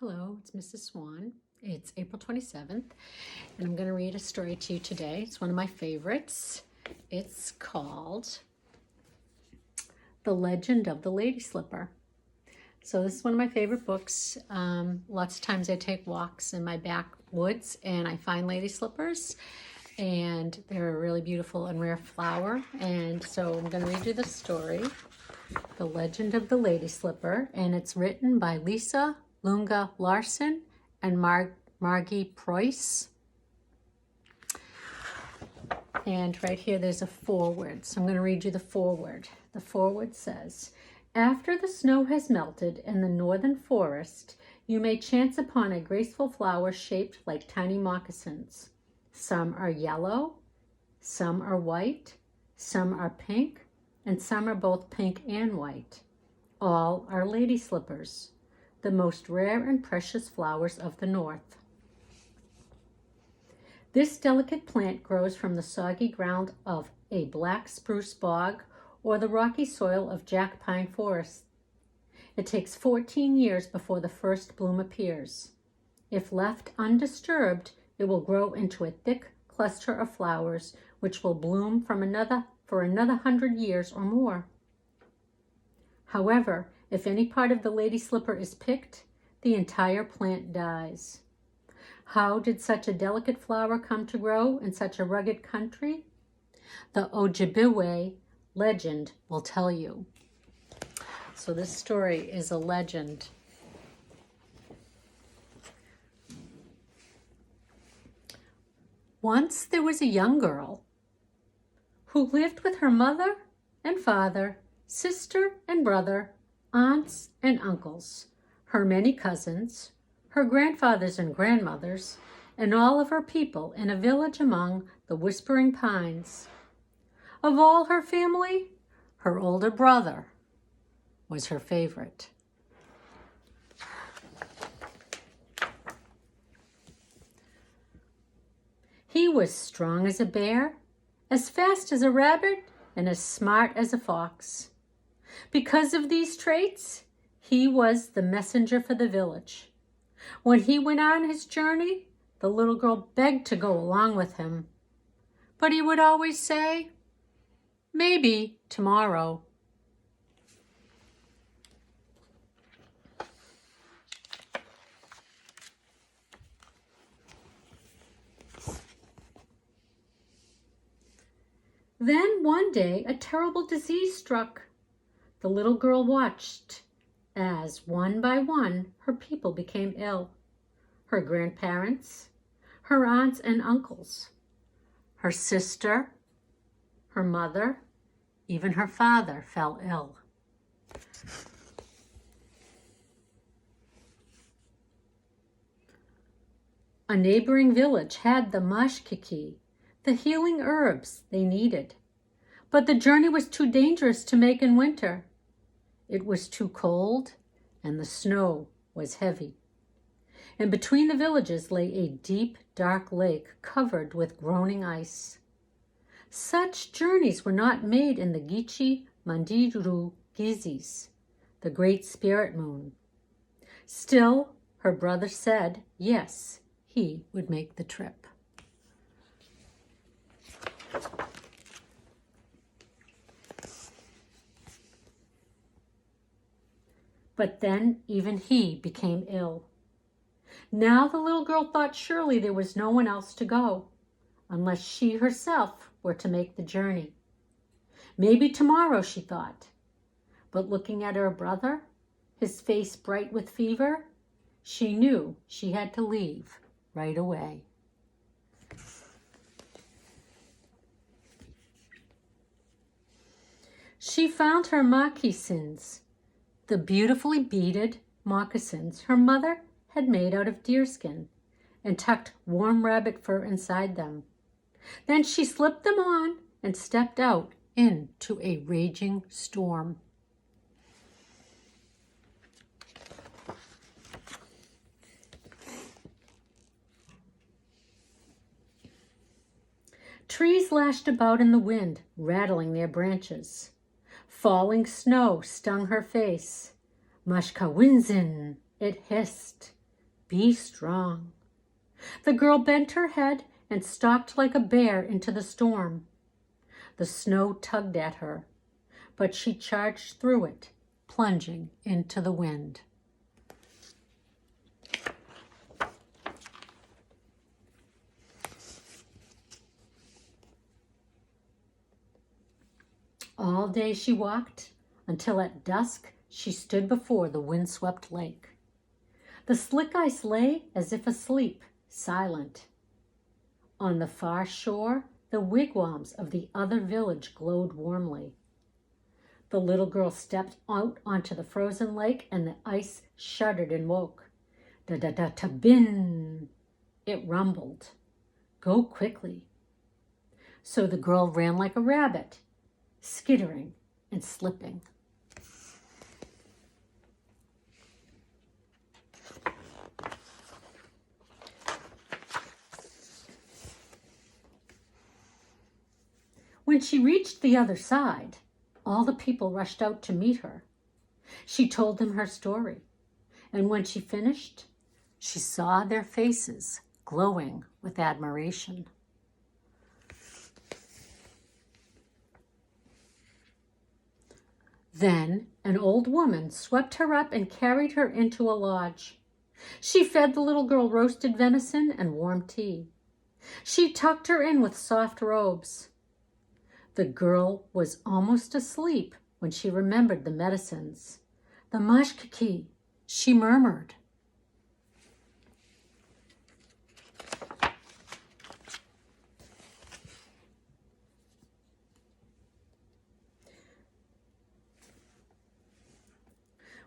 Hello, it's Mrs. Swan. It's April 27th, and I'm going to read a story to you today. It's one of my favorites. It's called The Legend of the Lady Slipper. So this is one of my favorite books. Lots of times I take walks in my backwoods and I find lady slippers, and they're a really beautiful and rare flower. And so I'm going to read you the story, The Legend of the Lady Slipper, and it's written by Lise, Lunge-Larson, and Margi Preus. And right here there's a foreword, so I'm going to read you the foreword. The foreword says, "After the snow has melted in the northern forest, you may chance upon a graceful flower shaped like tiny moccasins. Some are yellow, some are white, some are pink, and some are both pink and white. All are lady slippers, the most rare and precious flowers of the north. This delicate plant grows from the soggy ground of a black spruce bog or the rocky soil of jack pine forest. It takes 14 years before the first bloom appears. If left undisturbed, it will grow into a thick cluster of flowers which will bloom for another 100 years or more. However, if any part of the lady slipper is picked, the entire plant dies. How did such a delicate flower come to grow in such a rugged country? The Ojibwe legend will tell you." So this story is a legend. Once there was a young girl who lived with her mother and father, sister and brother, aunts and uncles, her many cousins, her grandfathers and grandmothers, and all of her people in a village among the whispering pines. Of all her family, her older brother was her favorite. He was strong as a bear, as fast as a rabbit, and as smart as a fox. Because of these traits, he was the messenger for the village. When he went on his journey, the little girl begged to go along with him. But he would always say, "Maybe tomorrow." Then one day a terrible disease struck. The little girl watched as one by one her people became ill. Her grandparents, her aunts and uncles, her sister, her mother, even her father fell ill. A neighboring village had the mashkiki, the healing herbs they needed. But the journey was too dangerous to make in winter. It was too cold, and the snow was heavy. And between the villages lay a deep, dark lake covered with groaning ice. Such journeys were not made in the Gichi Mandiru Gizis, the great spirit moon. Still, her brother said, yes, he would make the trip. But then even he became ill. Now the little girl thought surely there was no one else to go, unless she herself were to make the journey. Maybe tomorrow, she thought. But looking at her brother, his face bright with fever, she knew she had to leave right away. She found her moccasins, the beautifully beaded moccasins her mother had made out of deerskin, and tucked warm rabbit fur inside them. Then she slipped them on and stepped out into a raging storm. Trees lashed about in the wind, rattling their branches. Falling snow stung her face. "Mashkawinzin," it hissed. Be strong." The girl bent her head and stalked like a bear into the storm. The snow tugged at her, but she charged through it, plunging into the wind. All day she walked, until at dusk she stood before the windswept lake. The slick ice lay as if asleep, silent. On the far shore, the wigwams of the other village glowed warmly. The little girl stepped out onto the frozen lake, and the ice shuddered and woke. Da-da-da-ta-bin! It rumbled. "Go quickly." So the girl ran like a rabbit, skittering and slipping. When she reached the other side, all the people rushed out to meet her. She told them her story, and when she finished, she saw their faces glowing with admiration. Then an old woman swept her up and carried her into a lodge. She fed the little girl roasted venison and warm tea. She tucked her in with soft robes. The girl was almost asleep when she remembered the medicines. "The mashkiki," she murmured.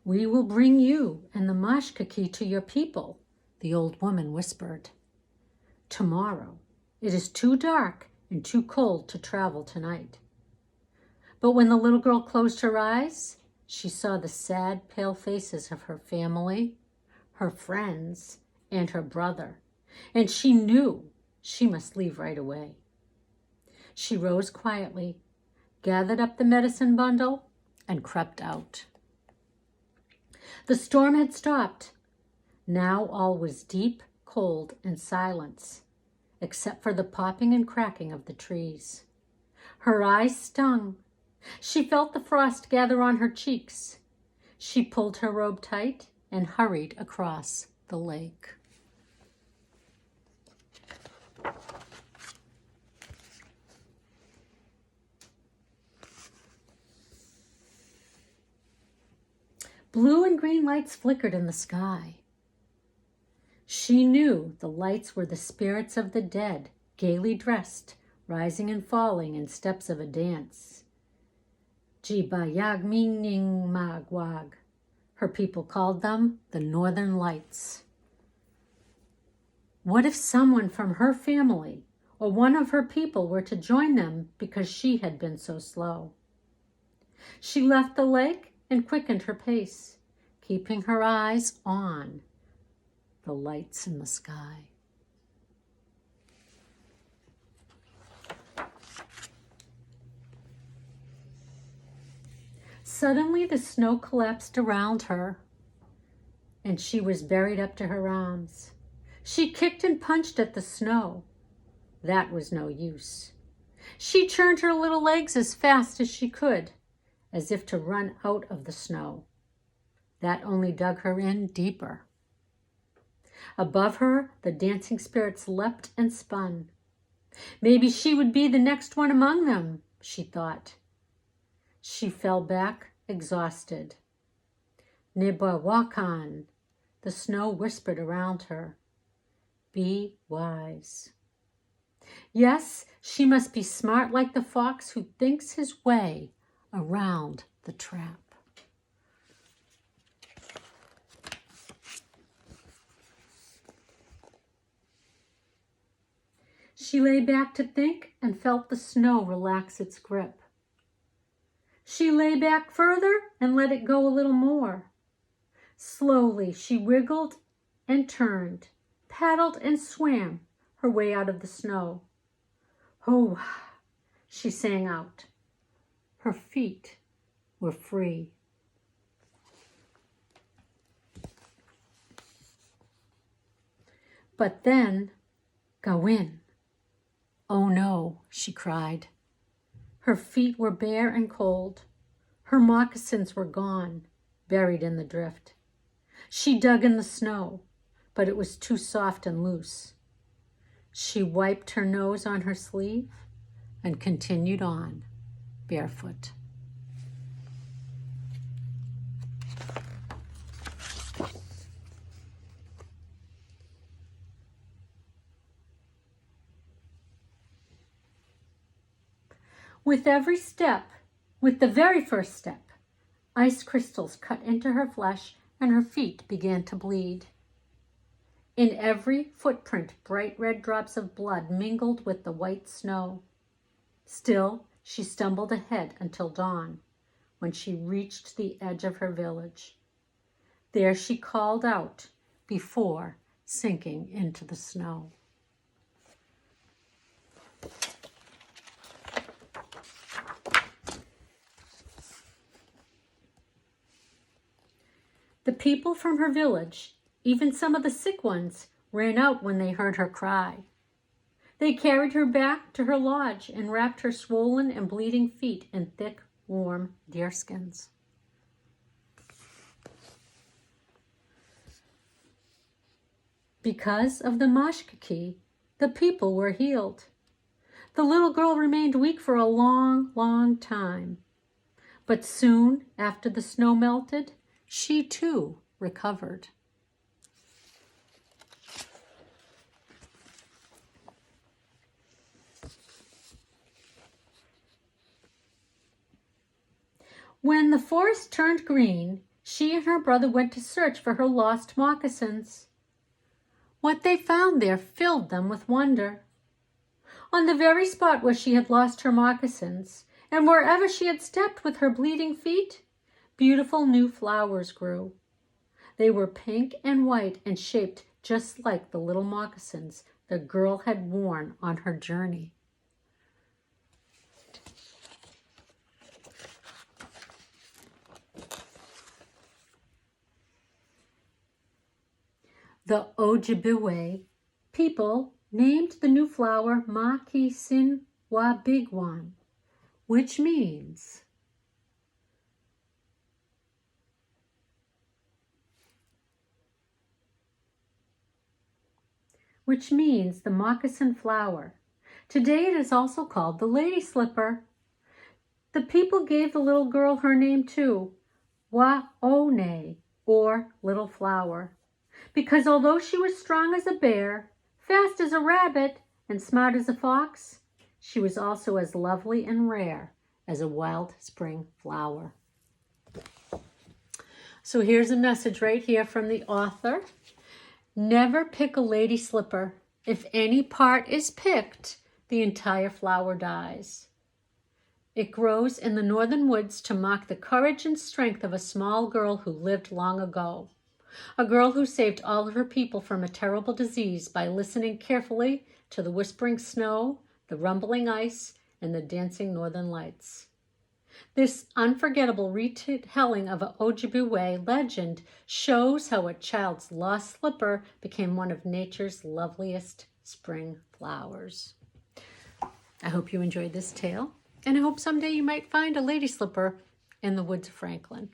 "We will bring you and the mashkiki to your people," the old woman whispered. "Tomorrow. It is too dark and too cold to travel tonight." But when the little girl closed her eyes, she saw the sad, pale faces of her family, her friends, and her brother, and she knew she must leave right away. She rose quietly, gathered up the medicine bundle, and crept out. The storm had stopped. Now all was deep, cold, and silence, except for the popping and cracking of the trees. Her eyes stung. She felt the frost gather on her cheeks. She pulled her robe tight and hurried across the lake. Blue and green lights flickered in the sky. She knew the lights were the spirits of the dead, gaily dressed, rising and falling in steps of a dance. Jibayag Mingning Magwag. Her people called them the Northern Lights. What if someone from her family or one of her people were to join them because she had been so slow? She left the lake and quickened her pace, keeping her eyes on the lights in the sky. Suddenly the snow collapsed around her, and she was buried up to her arms. She kicked and punched at the snow. That was no use. She churned her little legs as fast as she could, as if to run out of the snow. That only dug her in deeper. Above her, the dancing spirits leapt and spun. Maybe she would be the next one among them, she thought. She fell back, exhausted. Nibawakan, the snow whispered around her. Be wise. Yes, she must be smart like the fox who thinks his way around the trap. She lay back to think and felt the snow relax its grip. She lay back further and let it go a little more. Slowly she wiggled and turned, paddled and swam her way out of the snow. Oh, she sang out. Her feet were free. But then, go in. Oh no, she cried. Her feet were bare and cold. Her moccasins were gone, buried in the drift. She dug in the snow, but it was too soft and loose. She wiped her nose on her sleeve and continued on, barefoot. With every step, with the very first step, ice crystals cut into her flesh and her feet began to bleed. In every footprint, bright red drops of blood mingled with the white snow. Still, she stumbled ahead until dawn, when she reached the edge of her village. There she called out before sinking into the snow. The people from her village, even some of the sick ones, ran out when they heard her cry. They carried her back to her lodge and wrapped her swollen and bleeding feet in thick, warm deerskins. Because of the mashkaki, the people were healed. The little girl remained weak for a long, long time. But soon after the snow melted, she too recovered. When the forest turned green, she and her brother went to search for her lost moccasins. What they found there filled them with wonder. On the very spot where she had lost her moccasins, and wherever she had stepped with her bleeding feet, beautiful new flowers grew. They were pink and white and shaped just like the little moccasins the girl had worn on her journey. The Ojibwe people named the new flower Maki-Sin-Wa-Bigwan, which means the moccasin flower. Today it is also called the lady slipper. The people gave the little girl her name too, Wa-O-Ne, or little flower, because although she was strong as a bear, fast as a rabbit, and smart as a fox, she was also as lovely and rare as a wild spring flower. So here's a message right here from the author. Never pick a lady slipper. If any part is picked, the entire flower dies. It grows in the northern woods to mock the courage and strength of a small girl who lived long ago. A girl who saved all of her people from a terrible disease by listening carefully to the whispering snow, the rumbling ice, and the dancing northern lights. This unforgettable retelling of an Ojibwe legend shows how a child's lost slipper became one of nature's loveliest spring flowers. I hope you enjoyed this tale, and I hope someday you might find a lady slipper in the woods of Franklin.